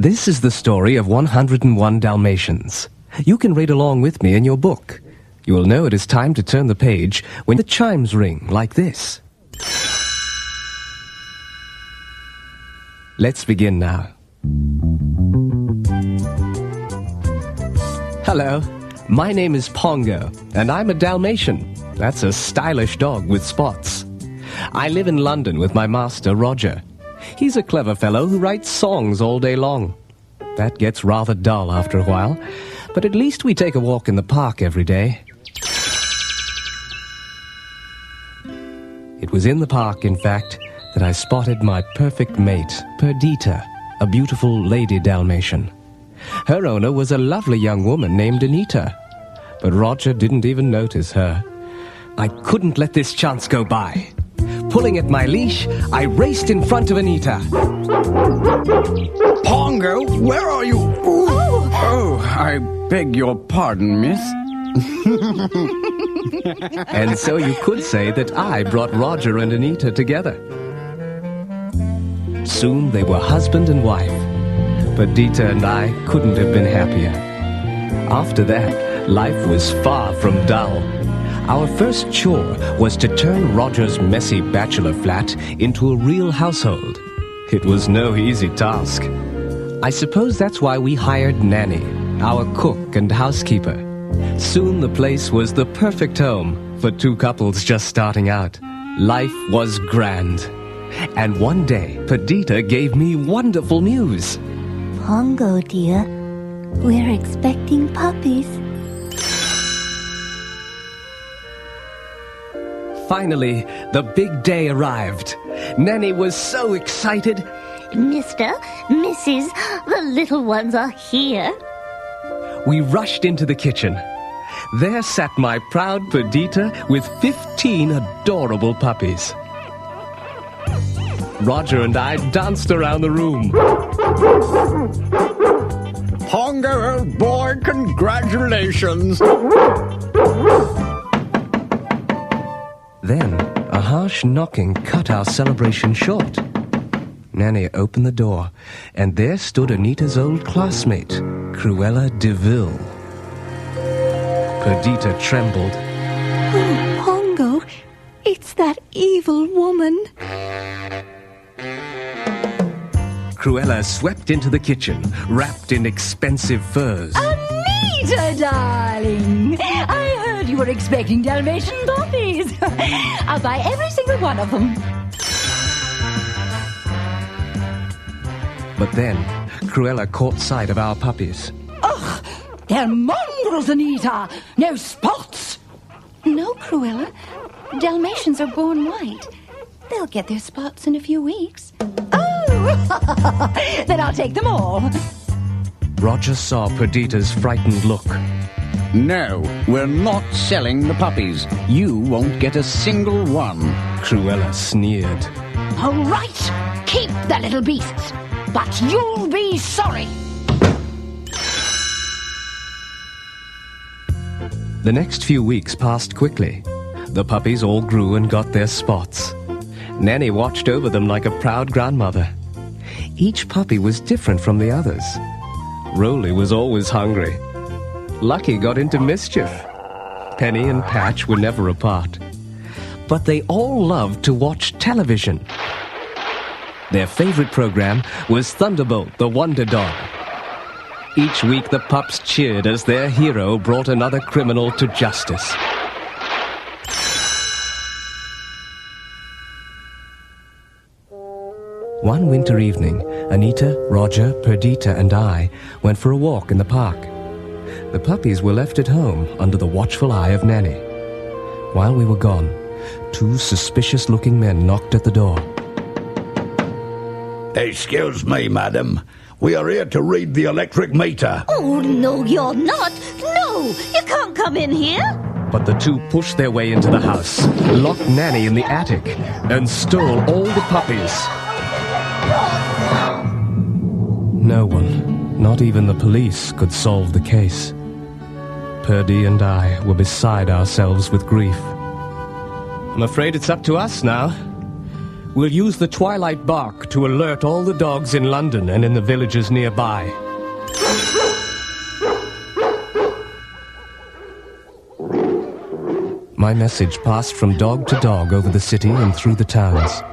This is the story of 101 Dalmatians. You can read along with me in your book. You will know it is time to turn the page when the chimes ring like this. Let's begin now. Hello, my name is Pongo, and I'm a Dalmatian. That's a stylish dog with spots. I live in London with my master, Roger. He's a clever fellow who writes songs all day long. That gets rather dull after a while, but at least we take a walk in the park every day. It was in the park, in fact, that I spotted my perfect mate, Perdita, a beautiful lady Dalmatian. Her owner was a lovely young woman named Anita, but Roger didn't even notice her. I couldn't let this chance go by. Pulling at my leash, I raced in front of Anita. Pongo, where are you? Oh, I beg your pardon, miss. And so you could say that I brought Roger and Anita together. Soon they were husband and wife. Perdita and I couldn't have been happier. After that, life was far from dull. Our first chore was to turn Roger's messy bachelor flat into a real household. It was no easy task. I suppose that's why we hired Nanny, our cook and housekeeper. Soon the place was the perfect home for two couples just starting out. Life was grand. And one day, Perdita gave me wonderful news. Pongo, dear, we're expecting puppies. Finally, the big day arrived. Nanny was so excited. Mr., Mrs., the little ones are here. We rushed into the kitchen. There sat my proud Perdita with 15 adorable puppies. Roger and I danced around the room. Pongo, old boy, congratulations. Then, a harsh knocking cut our celebration short. Nanny opened the door, and there stood Anita's old classmate, Cruella de Vil. Perdita trembled. Oh, Pongo, it's that evil woman. Cruella swept into the kitchen, wrapped in expensive furs. Anita, darling! I heard you were expecting Dalmatian puppies. I'll buy every single one of them. But then, Cruella caught sight of our puppies. Ugh! They're mongrels, Anita! No spots! No, Cruella. Dalmatians are born white. They'll get their spots in a few weeks. Oh! Then I'll take them all. Roger saw Perdita's frightened look. No, we're not selling the puppies. You won't get a single one. Cruella sneered. All right, keep the little beasts, but you'll be sorry. The next few weeks passed quickly. The puppies all grew and got their spots. Nanny watched over them like a proud grandmother. Each puppy was different from the others. Roly was always hungry. Lucky got into mischief. Penny and Patch were never apart. But they all loved to watch television. Their favorite program was Thunderbolt, the Wonder Dog. Each week the pups cheered as their hero brought another criminal to justice. One winter evening, Anita, Roger, Perdita, and I went for a walk in the park. The puppies were left at home under the watchful eye of Nanny. While we were gone, two suspicious-looking men knocked at the door. Excuse me, madam. We are here to read the electric meter. Oh, no, you're not. No, you can't come in here. But the two pushed their way into the house, locked Nanny in the attic, and stole all the puppies. No one, not even the police, could solve the case. Purdy and I were beside ourselves with grief. I'm afraid it's up to us now. We'll use the twilight bark to alert all the dogs in London and in the villages nearby. My message passed from dog to dog over the city and through the towns.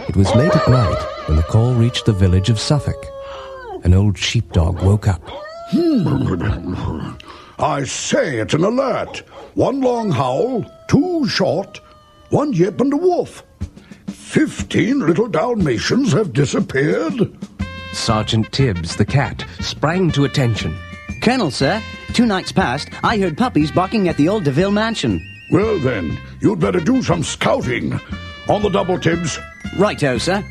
It was late at night when the call reached the village of Suffolk. An old sheepdog woke up. I say, it's an alert. One long howl, two short, one yip and a woof. 15 little Dalmatians have disappeared. Sergeant Tibbs, the cat, sprang to attention. Colonel, sir, 2 nights past, I heard puppies barking at the old DeVille mansion. Well then, you'd better do some scouting. On the double, Tibbs. Righto, sir.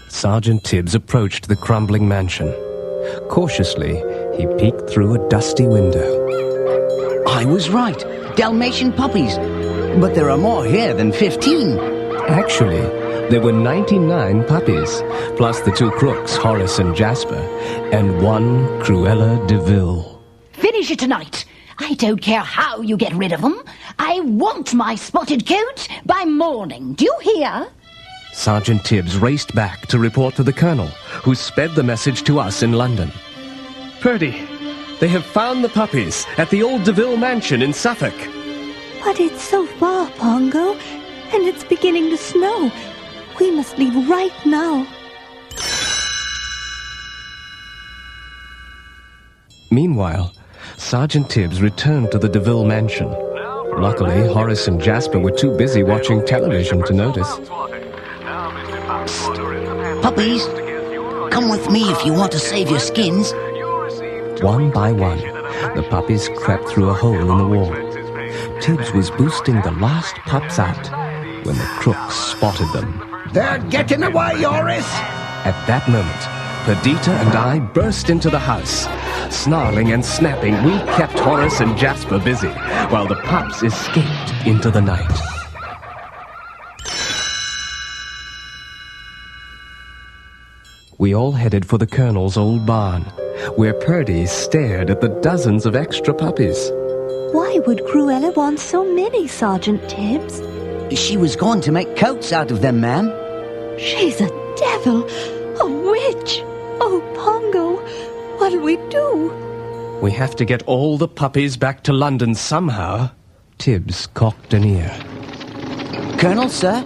Sergeant Tibbs approached the crumbling mansion. Cautiously, he peeked through a dusty window. I was right. Dalmatian puppies. But there are more here than 15. Actually, there were 99 puppies, plus the 2 crooks, Horace and Jasper, and 1 Cruella DeVille. Finish it tonight. I don't care how you get rid of them. I want my spotted coat by morning. Do you hear? Sergeant Tibbs raced back to report to the Colonel, who sped the message to us in London. Purdy, they have found the puppies at the old DeVille mansion in Suffolk. But it's so far, Pongo, and it's beginning to snow. We must leave right now. Meanwhile, Sergeant Tibbs returned to the DeVille mansion. Luckily, Horace and Jasper were too busy watching television to notice. Puppies, come with me if you want to save your skins. One by one, the puppies crept through a hole in the wall. Tibbs was boosting the last pups out when the crooks spotted them. They're getting away, Horace! At that moment, Perdita and I burst into the house. Snarling and snapping, we kept Horace and Jasper busy, while the pups escaped into the night. We all headed for the Colonel's old barn, where Purdy stared at the dozens of extra puppies. Why would Cruella want so many, Sergeant Tibbs? She was going to make coats out of them, ma'am. She's a devil, a witch. Oh, Pongo, what'll we do? We have to get all the puppies back to London somehow. Tibbs cocked an ear. Colonel, sir,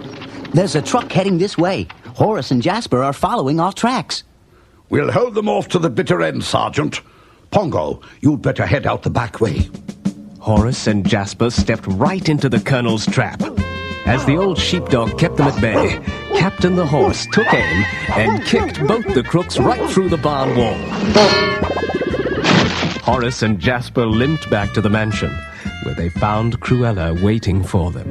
there's a truck heading this way. Horace and Jasper are following our tracks. We'll hold them off to the bitter end, Sergeant. Pongo, you'd better head out the back way. Horace and Jasper stepped right into the Colonel's trap. As the old sheepdog kept them at bay, Captain the Horse took aim and kicked both the crooks right through the barn wall. Horace and Jasper limped back to the mansion, where they found Cruella waiting for them.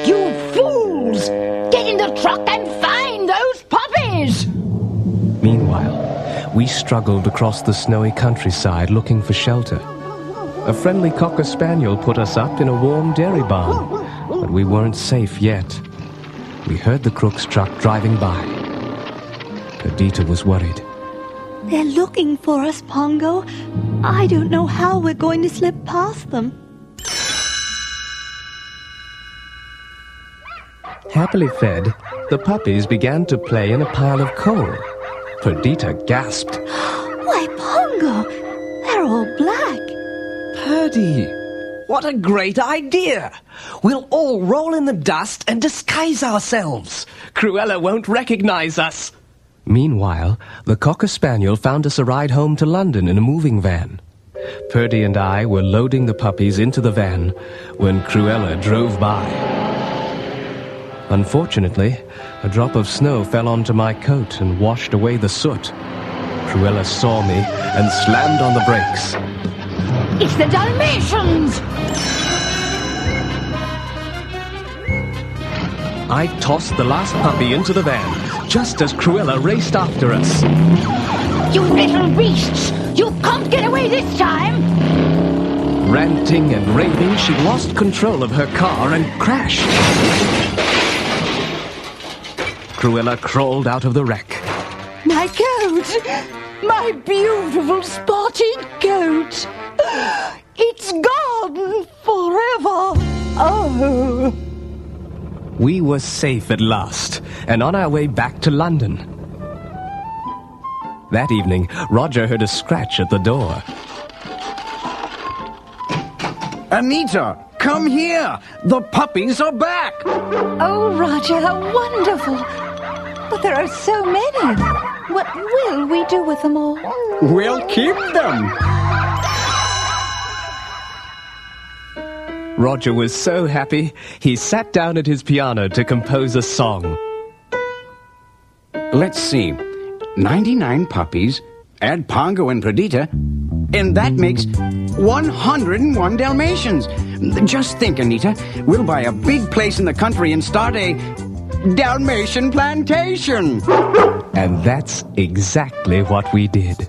You fools! Get in the truck and find those puppies! Meanwhile, we struggled across the snowy countryside looking for shelter. A friendly cocker spaniel put us up in a warm dairy barn, but we weren't safe yet. We heard the crook's truck driving by. Perdita was worried. They're looking for us, Pongo. I don't know how we're going to slip past them. Happily fed, the puppies began to play in a pile of coal. Perdita gasped. Why, Pongo, they're all black. Purdy, what a great idea! We'll all roll in the dust and disguise ourselves. Cruella won't recognize us. Meanwhile, the cocker spaniel found us a ride home to London in a moving van. Purdy and I were loading the puppies into the van when Cruella drove by. Unfortunately, a drop of snow fell onto my coat and washed away the soot. Cruella saw me and slammed on the brakes. It's the Dalmatians! I tossed the last puppy into the van, just as Cruella raced after us. You little beasts! You can't get away this time! Ranting and raving, she lost control of her car and crashed. Cruella crawled out of the wreck. My coat! My beautiful spotted coat! It's gone forever! Oh. We were safe at last, and on our way back to London. That evening, Roger heard a scratch at the door. Anita, come here! The puppies are back! Oh, Roger, how wonderful. But there are so many. What will we do with them all? We'll keep them! Roger was so happy, he sat down at his piano to compose a song. Let's see. 99 puppies, add Pongo and Perdita, and that makes 101 Dalmatians. Just think, Anita, we'll buy a big place in the country and start a Dalmatian plantation. And that's exactly what we did.